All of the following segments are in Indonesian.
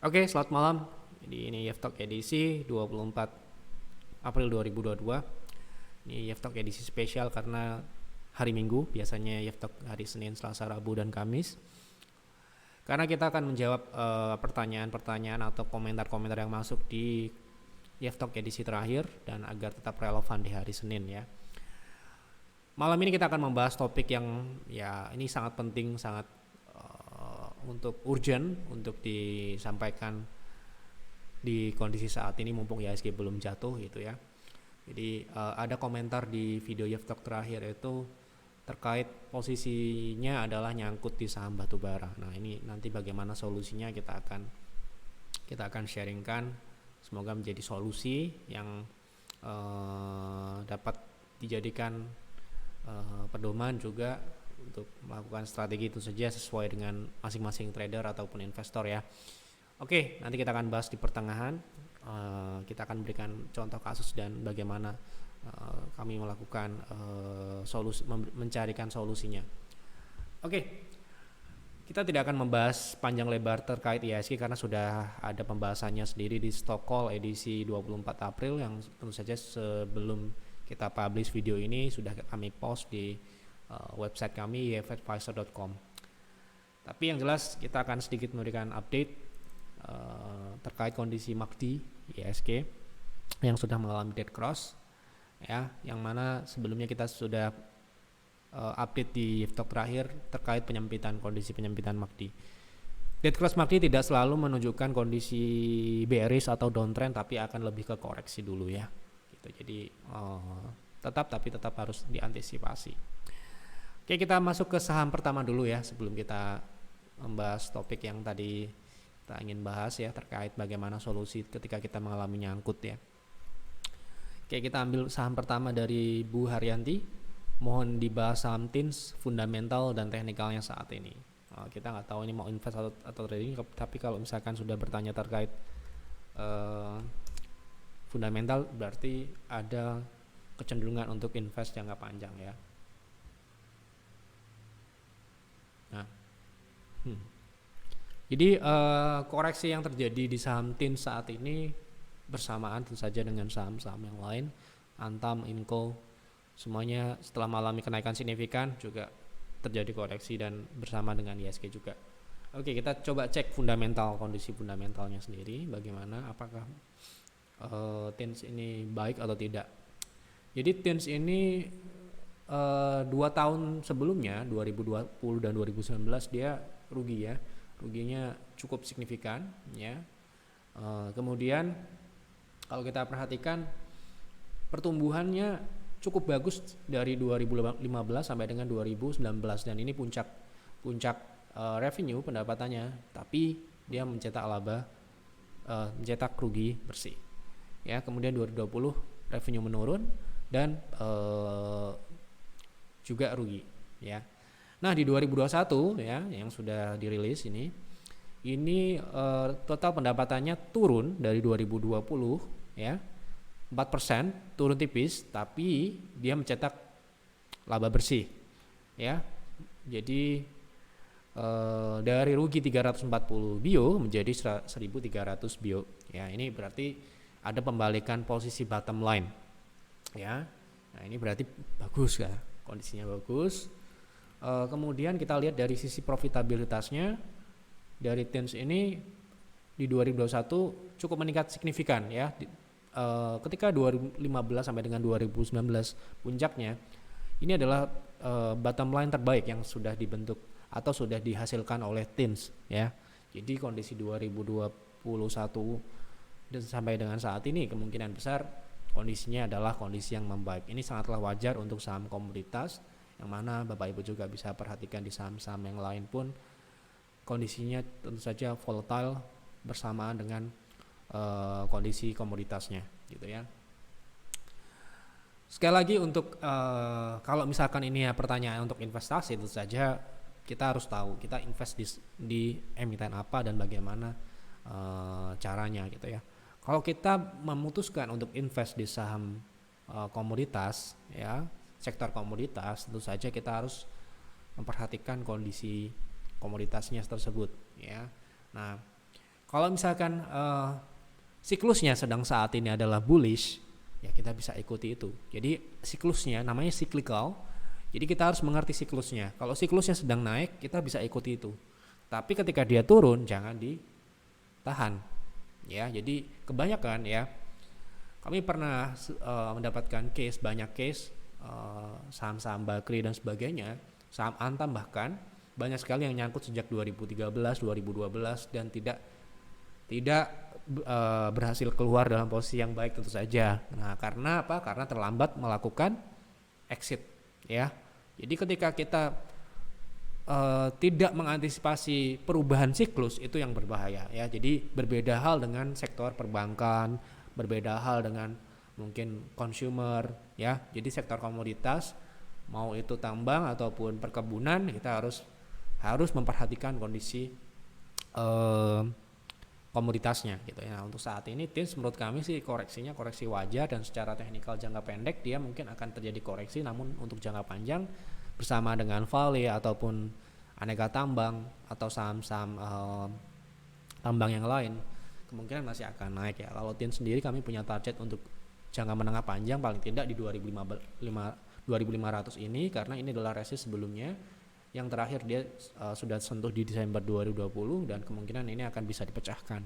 Oke, selamat malam. Jadi ini Yeftalk edisi 24 April 2022. Ini Yeftalk edisi spesial karena hari Minggu, biasanya Yeftalk hari Senin, Selasa, Rabu, dan Kamis. Karena kita akan menjawab pertanyaan-pertanyaan atau komentar-komentar yang masuk di Yeftalk edisi terakhir dan agar tetap relevan di hari Senin ya. Malam ini kita akan membahas topik yang ya ini sangat penting, sangat untuk urgent untuk disampaikan di kondisi saat ini mumpung IHSG belum jatuh gitu ya. Jadi ada komentar di video Yeftalk terakhir itu terkait posisinya adalah nyangkut di saham batubara. Nah ini nanti bagaimana solusinya kita akan sharingkan. Semoga menjadi solusi yang dapat dijadikan pedoman juga untuk melakukan strategi itu saja sesuai dengan masing-masing trader ataupun investor ya. Oke, nanti kita akan bahas di pertengahan. Kita akan berikan contoh kasus dan bagaimana kami melakukan mencarikan solusinya. Oke, kita tidak akan membahas panjang lebar terkait IHSG karena sudah ada pembahasannya sendiri di Stock Call edisi 24 April yang tentu saja sebelum kita publish video ini sudah kami post di website kami yfadvisor.com. Tapi yang jelas kita akan sedikit memberikan update terkait kondisi MACD IHSG yang sudah mengalami dead cross ya, yang mana sebelumnya kita sudah update di Yeftalk terakhir terkait kondisi penyempitan MACD. Dead cross MACD tidak selalu menunjukkan kondisi bearish atau downtrend, tapi akan lebih ke koreksi dulu ya. Gitu. Jadi tetap harus diantisipasi. Oke, kita masuk ke saham pertama dulu ya sebelum kita membahas topik yang tadi kita ingin bahas ya terkait bagaimana solusi ketika kita mengalami nyangkut ya. Oke, kita ambil saham pertama dari Bu Haryanti. Mohon dibahas saham TINS, fundamental dan teknikalnya saat ini. Kita nggak tahu ini mau invest atau trading, tapi kalau misalkan sudah bertanya terkait fundamental berarti ada kecenderungan untuk invest jangka panjang ya. Nah, jadi koreksi yang terjadi di saham TINS saat ini bersamaan tentu saja dengan saham-saham yang lain, Antam, Inco, semuanya setelah mengalami kenaikan signifikan juga terjadi koreksi dan bersama dengan IHSG juga. Oke, kita coba cek kondisi fundamentalnya sendiri bagaimana, apakah TINS ini baik atau tidak. Jadi TINS ini 2 tahun sebelumnya 2020 dan 2019 dia rugi ya, ruginya cukup signifikan ya. Kemudian kalau kita perhatikan pertumbuhannya cukup bagus dari 2015 sampai dengan 2019 dan ini puncak revenue pendapatannya, tapi dia mencetak laba, mencetak rugi bersih ya. Kemudian 2020 revenue menurun dan juga rugi ya. Nah di 2021 ya yang sudah dirilis ini total pendapatannya turun dari 2020 ya 4%, turun tipis, tapi dia mencetak laba bersih ya. Jadi dari rugi 340 bio menjadi 1.300 bio ya. Ini berarti ada pembalikan posisi bottom line ya. Nah ini berarti bagus ya, kondisinya bagus. Kemudian kita lihat dari sisi profitabilitasnya dari TINS ini di 2021 cukup meningkat signifikan ya. Ketika 2015 sampai dengan 2019 puncaknya ini adalah bottom line terbaik yang sudah dibentuk atau sudah dihasilkan oleh TINS ya. Jadi kondisi 2021 dan sampai dengan saat ini kemungkinan besar kondisinya adalah kondisi yang membaik. Ini sangatlah wajar untuk saham komoditas, yang mana Bapak Ibu juga bisa perhatikan di saham-saham yang lain pun kondisinya tentu saja volatile bersamaan dengan kondisi komoditasnya gitu ya. Sekali lagi untuk kalau misalkan ini ya pertanyaan untuk investasi, tentu saja kita harus tahu kita invest di emiten apa dan bagaimana caranya gitu ya. Kalau kita memutuskan untuk invest di saham komoditas ya, sektor komoditas, tentu saja kita harus memperhatikan kondisi komoditasnya tersebut ya. Nah, Kalau misalkan siklusnya sedang saat ini adalah bullish, ya kita bisa ikuti itu. Jadi siklusnya namanya cyclical. Jadi kita harus mengerti siklusnya. Kalau siklusnya sedang naik, kita bisa ikuti itu. Tapi ketika dia turun, jangan ditahan. Ya, jadi kebanyakan ya, kami pernah mendapatkan banyak case saham-saham Bakri dan sebagainya, saham Antam bahkan banyak sekali yang nyangkut sejak 2013, 2012 dan tidak berhasil keluar dalam posisi yang baik tentu saja. Nah, karena apa? Karena terlambat melakukan exit, ya. Jadi ketika kita tidak mengantisipasi perubahan siklus, itu yang berbahaya, ya. Jadi berbeda hal dengan sektor perbankan, berbeda hal dengan mungkin consumer, ya. Jadi sektor komoditas, mau itu tambang ataupun perkebunan, kita harus memperhatikan kondisi komoditasnya gitu ya. Nah, untuk saat ini TINS menurut kami sih koreksinya koreksi wajar, dan secara teknikal jangka pendek dia mungkin akan terjadi koreksi, namun untuk jangka panjang bersama dengan Vale ataupun aneka tambang atau saham-saham tambang yang lain kemungkinan masih akan naik ya. Kalau TINS sendiri kami punya target untuk jangka menengah panjang paling tidak di 2500 ini, karena ini adalah resist sebelumnya. Yang terakhir dia sudah sentuh di Desember 2020 dan kemungkinan ini akan bisa dipecahkan.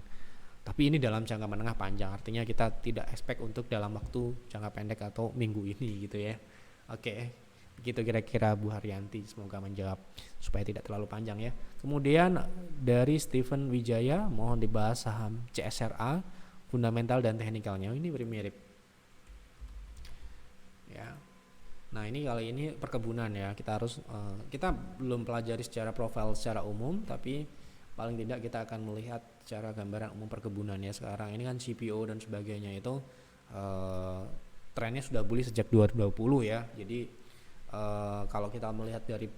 Tapi ini dalam jangka menengah panjang, artinya kita tidak expect untuk dalam waktu jangka pendek atau minggu ini gitu ya. Oke, begitu kira-kira Bu Haryanti, semoga menjawab supaya tidak terlalu panjang ya. Kemudian dari Steven Wijaya, mohon dibahas saham CSRA, fundamental dan teknikalnya. Ini mirip-mirip. Ya. Nah, ini kali ini perkebunan ya. Kita belum pelajari secara profil secara umum, tapi paling tidak kita akan melihat secara gambaran umum perkebunan ya. Sekarang ini kan CPO dan sebagainya itu trennya sudah bullish sejak 2020 ya. Jadi kalau kita melihat dari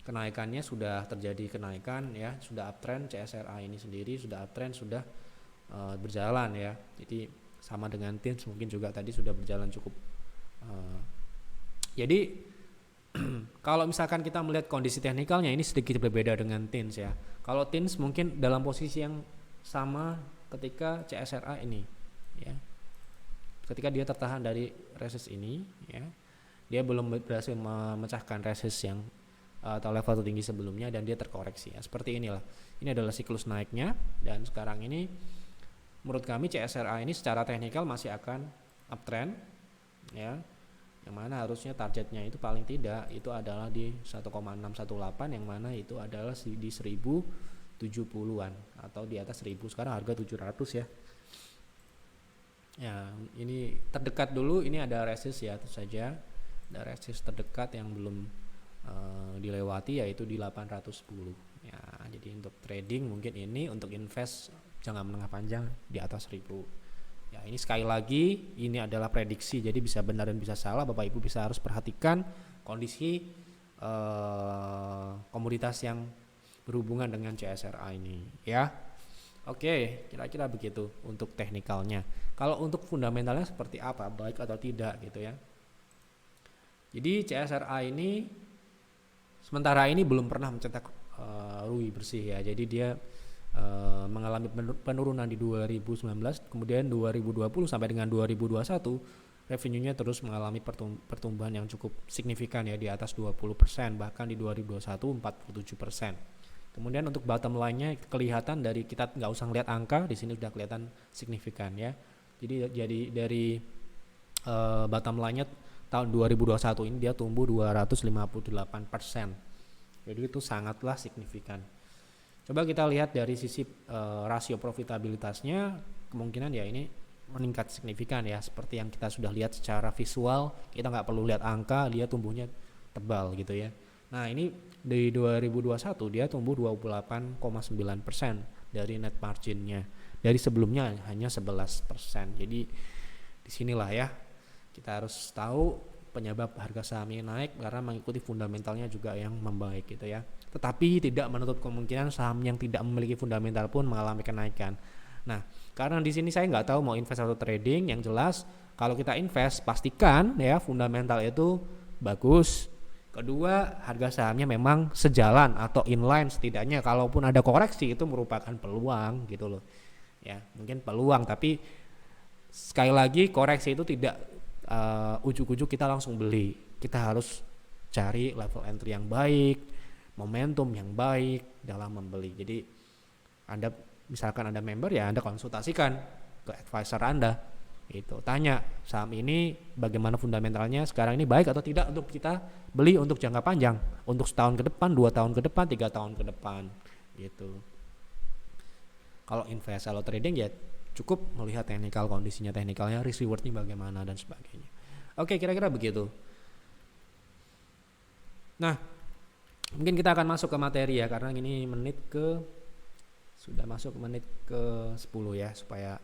kenaikannya, sudah terjadi kenaikan ya, sudah uptrend. CSRA ini sendiri sudah uptrend, sudah berjalan ya. Jadi sama dengan TINS mungkin juga tadi sudah berjalan cukup. Jadi kalau misalkan kita melihat kondisi teknikalnya, ini sedikit berbeda dengan TINS ya. Kalau TINS mungkin dalam posisi yang sama ketika CSRA ini ya. Ketika dia tertahan dari resist ini ya, dia belum berhasil memecahkan resist yang atau level tertinggi sebelumnya, dan dia terkoreksi ya. Seperti inilah. Ini adalah siklus naiknya, dan sekarang ini menurut kami CSRA ini secara teknikal masih akan uptrend ya. Yang mana harusnya targetnya itu paling tidak itu adalah di 1,618, yang mana itu adalah di 1070-an atau di atas 1000. Sekarang harga 700 ya. Ya, ini terdekat dulu, ini ada resist ya, tentu saja. Ada resist terdekat yang belum dilewati, yaitu di 810. Ya, jadi untuk trading mungkin ini, untuk invest jangka menengah panjang di atas 1000. Ya, ini sekali lagi ini adalah prediksi, jadi bisa benar dan bisa salah. Bapak Ibu bisa harus perhatikan kondisi komoditas yang berhubungan dengan CSRA ini ya. Oke, kira-kira begitu untuk teknikalnya. Kalau untuk fundamentalnya seperti apa, baik atau tidak gitu ya. Jadi CSRA ini sementara ini belum pernah mencetak rugi bersih ya. Jadi dia mengalami penurunan di 2019, kemudian 2020 sampai dengan 2021 revenue-nya terus mengalami pertumbuhan yang cukup signifikan ya, di atas 20%, bahkan di 2021 47%. Kemudian untuk bottom line-nya kelihatan dari, kita nggak usah lihat angka di sini sudah kelihatan signifikan ya. Jadi dari bottom line-nya tahun 2021 ini dia tumbuh 258%. Jadi itu sangatlah signifikan. Coba kita lihat dari sisi rasio profitabilitasnya, kemungkinan ya ini meningkat signifikan ya, seperti yang kita sudah lihat secara visual. Kita nggak perlu lihat angka, dia tumbuhnya tebal gitu ya. Nah, ini di 2021 dia tumbuh 28,9% dari net marginnya, dari sebelumnya hanya 11%. Jadi disinilah ya kita harus tahu penyebab harga saham ini naik, karena mengikuti fundamentalnya juga yang membaik gitu ya. Tetapi tidak menutup kemungkinan saham yang tidak memiliki fundamental pun mengalami kenaikan. Nah, karena di sini saya nggak tahu mau invest atau trading. Yang jelas kalau kita invest, pastikan ya fundamental itu bagus Kedua, harga sahamnya memang sejalan atau inline, setidaknya kalaupun ada koreksi itu merupakan peluang gitu loh. Ya, mungkin peluang, tapi sekali lagi koreksi itu tidak ujuk-ujuk kita langsung beli. Kita harus cari level entry yang baik, momentum yang baik dalam membeli. Jadi Anda misalkan Anda member, ya Anda konsultasikan ke advisor Anda. Itu tanya saham ini bagaimana fundamentalnya sekarang ini, baik atau tidak untuk kita beli untuk jangka panjang, untuk setahun ke depan, 2 tahun ke depan, 3 tahun ke depan gitu. Kalau invest, kalau trading ya cukup melihat teknikal, kondisinya teknikalnya, risk rewardnya bagaimana dan sebagainya. Oke, kira-kira begitu. Nah, mungkin kita akan masuk ke materi ya, karena ini sudah masuk menit ke 10 ya, supaya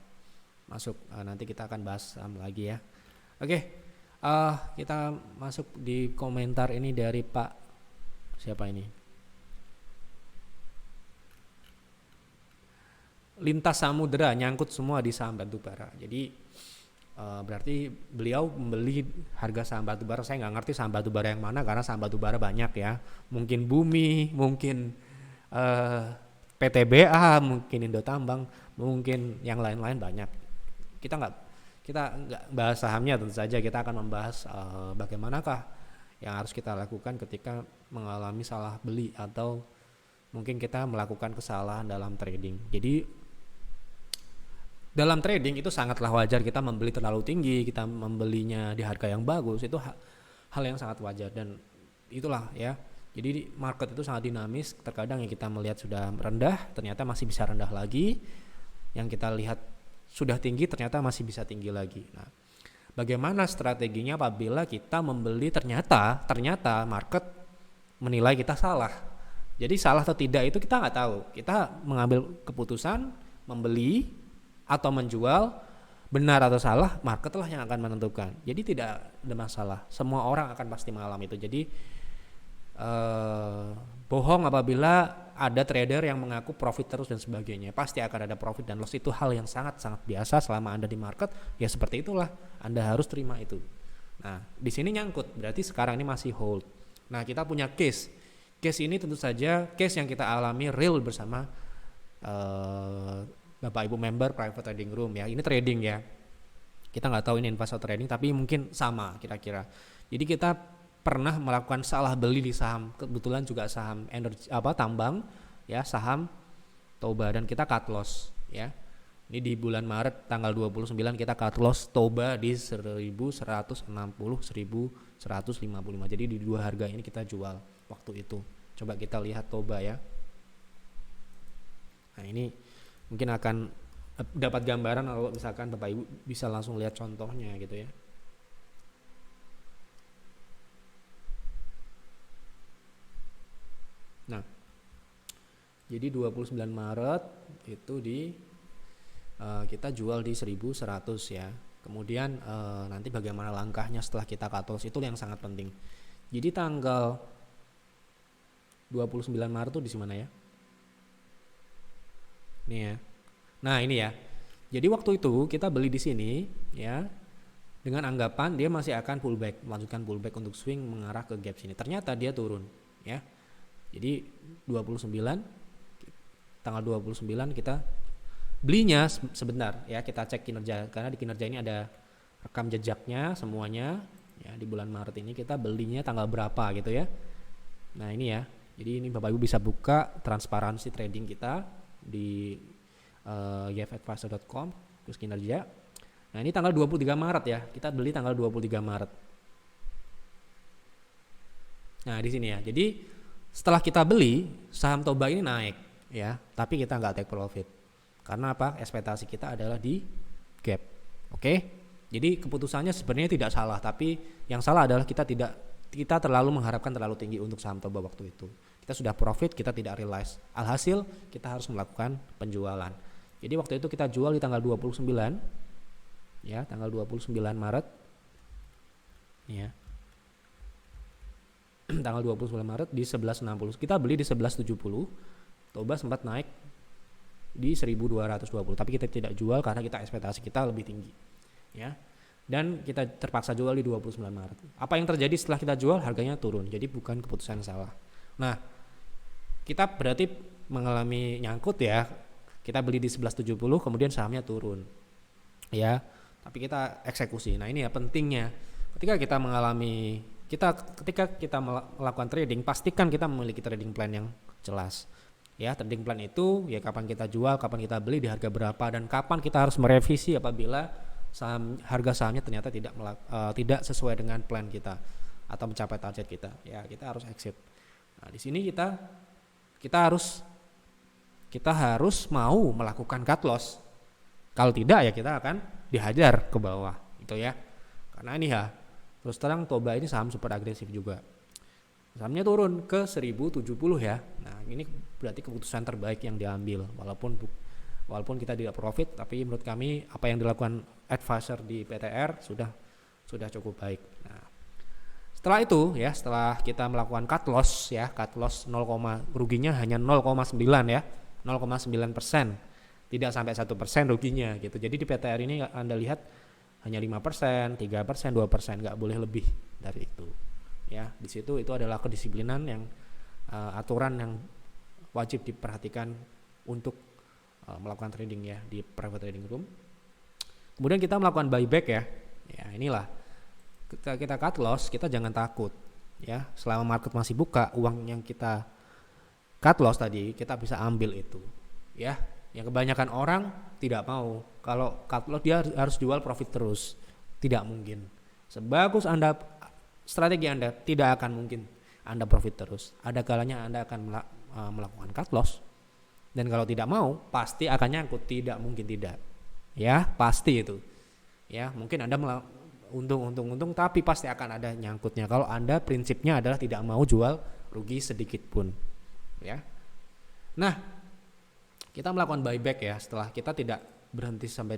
masuk nanti kita akan bahas lagi ya. Oke, kita masuk di komentar ini dari Pak siapa ini, lintas samudera, nyangkut semua di saham batubara. Jadi berarti beliau membeli harga saham batubara. Saya nggak ngerti saham batubara yang mana, karena saham batubara banyak ya, mungkin Bumi, mungkin PTBA, mungkin Indotambang, mungkin yang lain-lain banyak. Kita nggak bahas sahamnya, tentu saja kita akan membahas bagaimanakah yang harus kita lakukan ketika mengalami salah beli atau mungkin kita melakukan kesalahan dalam trading. Jadi dalam trading itu sangatlah wajar kita membeli terlalu tinggi, kita membelinya di harga yang bagus, itu hal yang sangat wajar, dan itulah ya. Jadi market itu sangat dinamis, terkadang yang kita melihat sudah rendah ternyata masih bisa rendah lagi, yang kita lihat sudah tinggi ternyata masih bisa tinggi lagi. Nah, bagaimana strateginya apabila kita membeli ternyata market menilai kita salah? Jadi salah atau tidak itu kita nggak tahu. Kita mengambil keputusan membeli atau menjual, benar atau salah, market lah yang akan menentukan. Jadi tidak ada masalah. Semua orang akan pasti mengalami itu. Jadi bohong apabila ada trader yang mengaku profit terus dan sebagainya. Pasti akan ada profit dan loss, itu hal yang sangat-sangat biasa selama Anda di market. Ya seperti itulah, Anda harus terima itu. Nah, di sini nyangkut, berarti sekarang ini masih hold. Nah, kita punya case ini tentu saja case yang kita alami real bersama Bapak Ibu member private trading room ya. Ini trading ya, kita nggak tahu ini investor trading, tapi mungkin sama kira-kira. Jadi kita pernah melakukan salah beli di saham, kebetulan juga saham energi tambang ya, saham Toba, dan kita cut loss ya. Ini di bulan Maret tanggal 29 kita cut loss Toba di 1160, 1155. Jadi di dua harga ini kita jual waktu itu. Coba kita lihat Toba ya. Nah, ini mungkin akan dapat gambaran kalau misalkan Bapak Ibu bisa langsung lihat contohnya gitu ya. Nah, jadi 29 Maret itu kita jual di 1100 ya. Kemudian nanti bagaimana langkahnya setelah kita cut loss, itu yang sangat penting. Jadi tanggal 29 Maret itu di mana ya? Ini ya. Nah, ini ya. Jadi waktu itu kita beli di sini ya, dengan anggapan dia masih akan pullback, melanjutkan pullback untuk swing mengarah ke gap sini. Ternyata dia turun ya. Jadi tanggal 29 kita belinya sebentar ya, kita cek kinerja, karena di kinerja ini ada rekam jejaknya semuanya ya. Di bulan Maret ini kita belinya tanggal berapa gitu ya. Nah, ini ya. Jadi ini Bapak Ibu bisa buka transparansi trading kita di yfadvisor.com terus kinerja. Nah, ini tanggal 23 Maret ya. Kita beli tanggal 23 Maret. Nah, di sini ya. Jadi setelah kita beli, saham Toba ini naik ya, tapi kita nggak take profit. Karena apa? Ekspektasi kita adalah di gap. Oke? Jadi keputusannya sebenarnya tidak salah, tapi yang salah adalah kita terlalu mengharapkan terlalu tinggi untuk saham Toba waktu itu. Kita sudah profit, kita tidak realize. Alhasil kita harus melakukan penjualan. Jadi waktu itu kita jual di tanggal 29 ya, tanggal 29 Maret. Ya. Tanggal 29 Maret di 1160. Kita beli di 1170. Toba sempat naik di 1220, tapi kita tidak jual karena kita ekspektasi kita lebih tinggi. Ya. dan kita terpaksa jual di 29 Maret. Apa yang terjadi setelah kita jual? Harganya turun. Jadi bukan keputusan salah. Nah, kita berarti mengalami nyangkut ya. Kita beli di 11.70 kemudian sahamnya turun. Ya, tapi kita eksekusi. Nah, ini ya pentingnya. Ketika kita melakukan trading, pastikan kita memiliki trading plan yang jelas. Ya, trading plan itu ya kapan kita jual, kapan kita beli, di harga berapa, dan kapan kita harus merevisi apabila harga sahamnya ternyata tidak sesuai dengan plan kita atau mencapai target kita. Ya, kita harus exit. Nah, di sini kita harus mau melakukan cut loss. Kalau tidak ya kita akan dihajar ke bawah gitu ya. Karena ini ya terus terang Toba ini saham super agresif juga. Sahamnya turun ke 1070 ya. Nah, ini berarti keputusan terbaik yang diambil walaupun kita tidak profit, tapi menurut kami apa yang dilakukan advisor di PTR sudah cukup baik. Nah, setelah itu ya, setelah kita melakukan cut loss, ruginya hanya 0,9 ya, 0,9%, tidak sampai 1% ruginya gitu. Jadi di PTR ini Anda lihat hanya 5%, 3%, 2%, nggak boleh lebih dari itu. Ya, di situ itu adalah kedisiplinan yang aturan yang wajib diperhatikan untuk melakukan trading ya di private trading room. Kemudian kita melakukan buyback ya. Ya, inilah kita cut loss, kita jangan takut ya. Selama market masih buka, uang yang kita cut loss tadi kita bisa ambil itu. Ya, yang kebanyakan orang tidak mau. Kalau cut loss dia harus jual profit terus. Tidak mungkin. Sebagus strategi Anda tidak akan mungkin Anda profit terus. Ada kalanya Anda akan melakukan cut loss. Dan kalau tidak mau, pasti akan nyangkut. Tidak mungkin tidak. Ya, pasti itu. Ya, mungkin Anda untung, tapi pasti akan ada nyangkutnya. Kalau Anda prinsipnya adalah tidak mau jual rugi sedikit pun. Ya. Nah, kita melakukan buyback ya. Setelah kita tidak berhenti sampai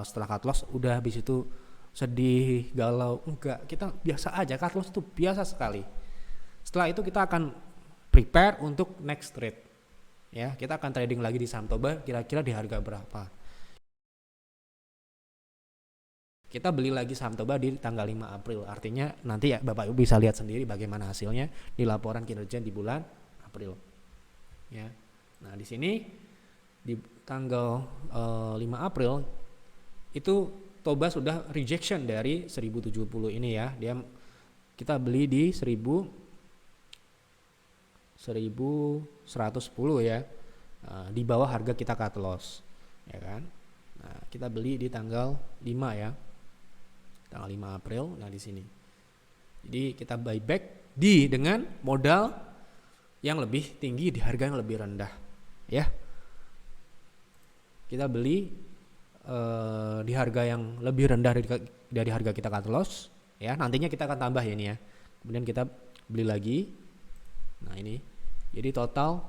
setelah cut loss, udah habis itu sedih, galau, enggak, kita biasa aja. Cut loss itu biasa sekali. Setelah itu kita akan prepare untuk next trade. Ya, kita akan trading lagi di saham Toba kira-kira di harga berapa. Kita beli lagi saham Toba di tanggal 5 April. Artinya nanti ya Bapak Ibu bisa lihat sendiri bagaimana hasilnya di laporan kinerja di bulan April. Ya. Nah, di sini di tanggal 5 April itu Toba sudah rejection dari 1070 ini ya. Kita beli di 1110 ya. Di bawah harga kita cut loss. Ya kan? Nah, kita beli di tanggal 5 ya. Tanggal 5 April. Nah, di sini. Jadi kita buyback dengan modal yang lebih tinggi di harga yang lebih rendah. Ya. Kita beli di harga yang lebih rendah dari harga kita cut loss ya. Nantinya kita akan tambah ya ini ya. Kemudian kita beli lagi. Nah, ini jadi total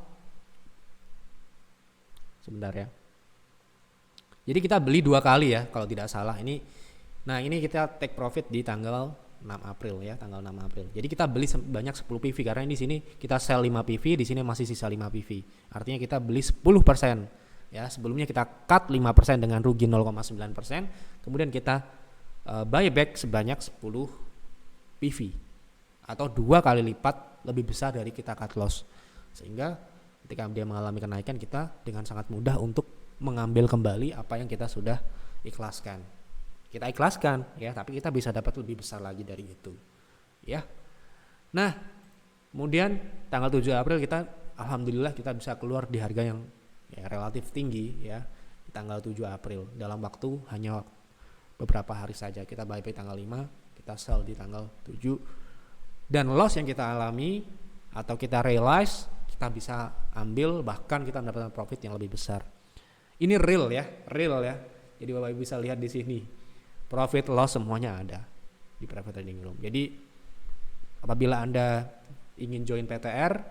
sebentar ya. Jadi kita beli 2 kali ya kalau tidak salah. Ini kita take profit di tanggal 6 April ya, tanggal 6 April. Jadi kita beli banyak 10 PV karena di sini kita sell 5 PV, di sini masih sisa 5 PV. Artinya kita beli 10%. Ya, sebelumnya kita cut 5% dengan rugi 0,9%, kemudian kita buyback sebanyak 10 PV atau 2 kali lipat lebih besar dari kita cut loss. Sehingga ketika dia mengalami kenaikan, kita dengan sangat mudah untuk mengambil kembali apa yang kita sudah ikhlaskan. Kita ikhlaskan ya, tapi kita bisa dapat lebih besar lagi dari itu. Ya. Nah, kemudian tanggal 7 April kita alhamdulillah kita bisa keluar di harga yang ya relatif tinggi ya, di tanggal 7 April dalam waktu hanya beberapa hari saja. Kita buyback tanggal 5, kita sell di tanggal 7, dan loss yang kita alami atau kita realize kita bisa ambil, bahkan kita mendapatkan profit yang lebih besar. Ini real ya. Jadi Bapak Ibu bisa lihat di sini profit loss semuanya ada di private trading room. Jadi apabila Anda ingin join PTR,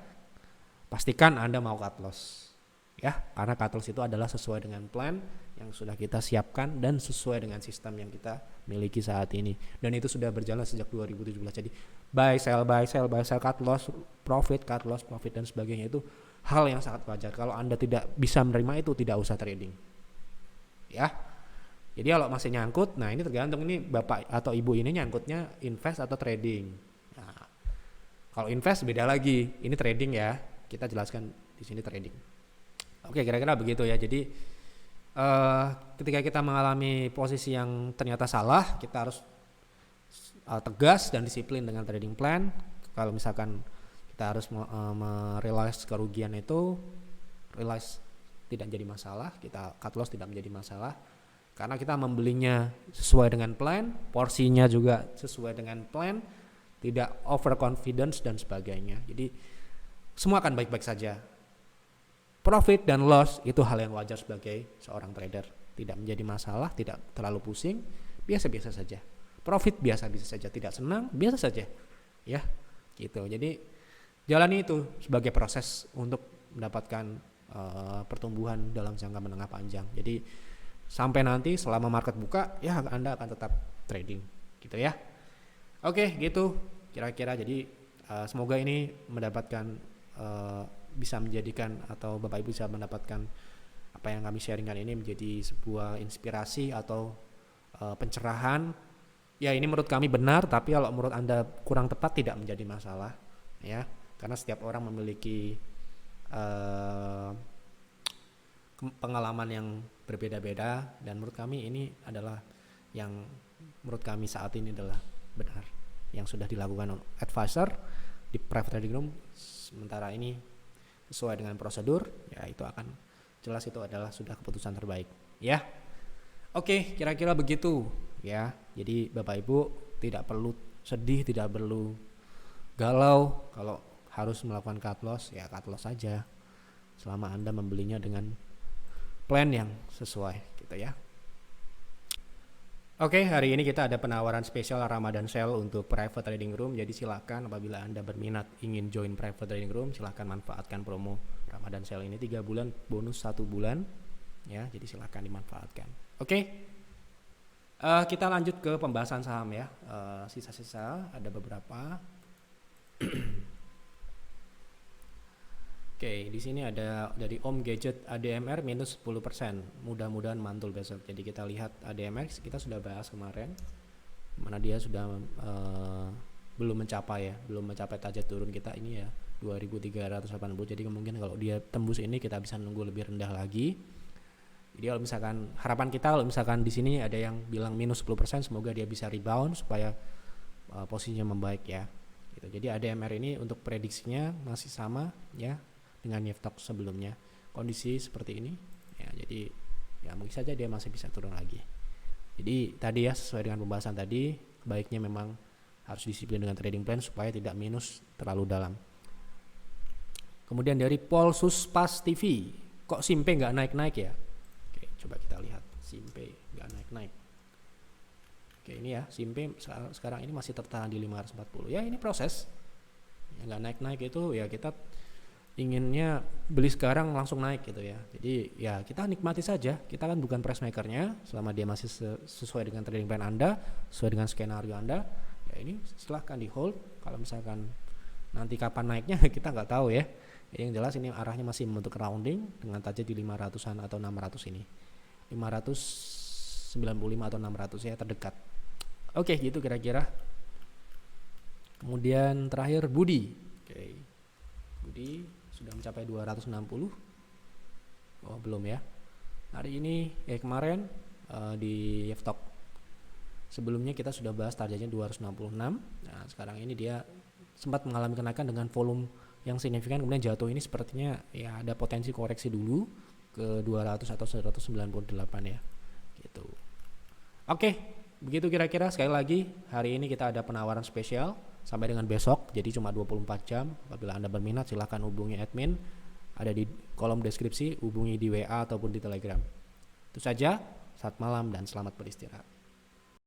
pastikan Anda mau cut loss. Ya, karena cut loss itu adalah sesuai dengan plan yang sudah kita siapkan dan sesuai dengan sistem yang kita miliki saat ini. Dan itu sudah berjalan sejak 2017. Jadi buy sell, cut loss profit dan sebagainya itu hal yang sangat wajar. Kalau Anda tidak bisa menerima itu, tidak usah trading. Ya. Jadi kalau masih nyangkut, nah ini tergantung ini bapak atau ibu ini nyangkutnya invest atau trading. Nah, kalau invest beda lagi, ini trading ya. Kita jelaskan di sini trading. Oke, kira-kira begitu ya. Jadi ketika kita mengalami posisi yang ternyata salah, kita harus tegas dan disiplin dengan trading plan. Kalau misalkan kita harus merealize kerugian itu, realize tidak menjadi masalah, kita cut loss tidak menjadi masalah. Karena kita membelinya sesuai dengan plan, porsinya juga sesuai dengan plan, tidak overconfidence dan sebagainya. Jadi semua akan baik-baik saja. Profit dan loss itu hal yang wajar sebagai seorang trader. Tidak menjadi masalah, tidak terlalu pusing, biasa-biasa saja. Profit biasa-biasa saja, tidak senang, biasa saja. Ya, gitu. Jadi jalani itu sebagai proses untuk mendapatkan pertumbuhan dalam jangka menengah panjang. Jadi sampai nanti selama market buka ya Anda akan tetap trading gitu ya. Oke, gitu kira-kira. Jadi semoga ini mendapatkan bisa menjadikan atau Bapak Ibu bisa mendapatkan apa yang kami sharingkan ini menjadi sebuah inspirasi atau pencerahan. Ya ini menurut kami benar, tapi kalau menurut Anda kurang tepat tidak menjadi masalah ya, karena setiap orang memiliki pengalaman yang berbeda-beda, dan menurut kami ini adalah yang menurut kami saat ini adalah benar yang sudah dilakukan advisor di private trading room. Sementara ini sesuai dengan prosedur, ya itu akan jelas itu adalah sudah keputusan terbaik ya. Oke, kira-kira begitu ya. Jadi Bapak Ibu tidak perlu sedih, tidak perlu galau kalau harus melakukan cut loss, ya cut loss saja selama Anda membelinya dengan plan yang sesuai gitu ya. Oke, hari ini kita ada penawaran spesial Ramadan Sale untuk private trading room. Jadi silakan apabila Anda berminat ingin join private trading room, silakan manfaatkan promo Ramadan Sale ini 3 bulan bonus 1 bulan ya. Jadi silakan dimanfaatkan. Oke. Kita lanjut ke pembahasan saham ya. Sisa-sisa ada beberapa. Oke, di sini ada dari Om Gadget ADMR minus 10%. Mudah-mudahan mantul besok. Jadi kita lihat ADMR, kita sudah bahas kemarin, mana dia sudah belum mencapai target turun kita ini ya 2.380. Jadi kemungkinan kalau dia tembus ini kita bisa nunggu lebih rendah lagi. Jadi kalau misalkan harapan kita kalau misalkan di sini ada yang bilang minus 10%, semoga dia bisa rebound supaya posisinya membaik ya. Gitu. Jadi ADMR ini untuk prediksinya masih sama ya dengan Niftok sebelumnya, kondisi seperti ini ya. Jadi ya mungkin saja dia masih bisa turun lagi. Jadi tadi ya sesuai dengan pembahasan tadi, baiknya memang harus disiplin dengan trading plan supaya tidak minus terlalu dalam. Kemudian dari Polsuspas TV, kok Simpe nggak naik-naik ya? Oke, coba kita lihat Simpe nggak naik-naik. Oke, ini ya Simpe sekarang ini masih tertahan di 540 ya. Ini proses ya, nggak naik-naik itu ya kita inginnya beli sekarang langsung naik gitu ya. Jadi ya kita nikmati saja. Kita kan bukan price makernya. Selama dia masih sesuai dengan trading plan Anda, sesuai dengan skenario Anda, ya ini silahkan di hold. Kalau misalkan nanti kapan naiknya kita nggak tahu ya. Yang jelas ini arahnya masih membentuk rounding dengan target di 500-an atau 600 ini. 595 atau 600 ya terdekat. Oke, gitu kira-kira. Kemudian terakhir Budi. Oke. Budi sudah mencapai 260. Oh, belum ya. Hari ini kemarin di Yeftok sebelumnya kita sudah bahas targetnya 266. Nah, sekarang ini dia sempat mengalami kenaikan dengan volume yang signifikan, kemudian jatuh ini sepertinya ya ada potensi koreksi dulu ke 200 atau 198 ya. Gitu. Oke, begitu kira-kira. Sekali lagi hari ini kita ada penawaran spesial sampai dengan besok, jadi cuma 24 jam. Apabila Anda berminat silahkan hubungi admin, ada di kolom deskripsi, hubungi di WA ataupun di Telegram. Itu saja, selamat malam dan selamat beristirahat.